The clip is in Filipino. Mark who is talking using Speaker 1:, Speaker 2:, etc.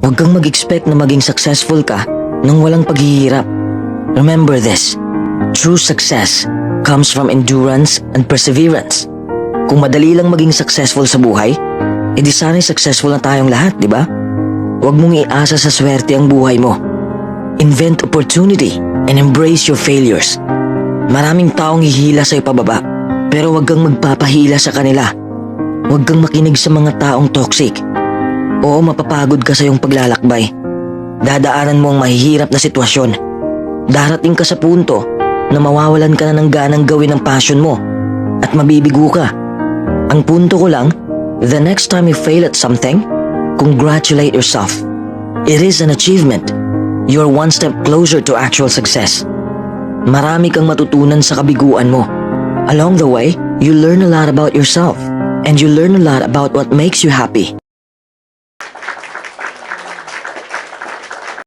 Speaker 1: Huwag kang mag-expect na maging successful ka nang walang paghihirap. Remember this, true success comes from endurance and perseverance. Kung madali lang maging successful sa buhay, edi sana'y successful na tayong lahat, di ba? Huwag mong iasa sa swerte ang buhay mo. Invent opportunity and embrace your failures. Maraming taong hihila sa'yo pababa, pero huwag kang magpapahila sa kanila. Huwag kang makinig sa mga taong toxic. Oo, mapapagod ka sa iyong paglalakbay. Dadaanan mo ang mahihirap na sitwasyon. Darating ka sa punto na mawawalan ka na ng ganang gawin ang passion mo at mabibigo ka. Ang punto ko lang, the next time you fail at something, congratulate yourself. It is an achievement. You're one step closer to actual success. Marami kang matutunan sa kabiguan mo. Along the way, you learn a lot about yourself and you learn a lot about what makes you happy.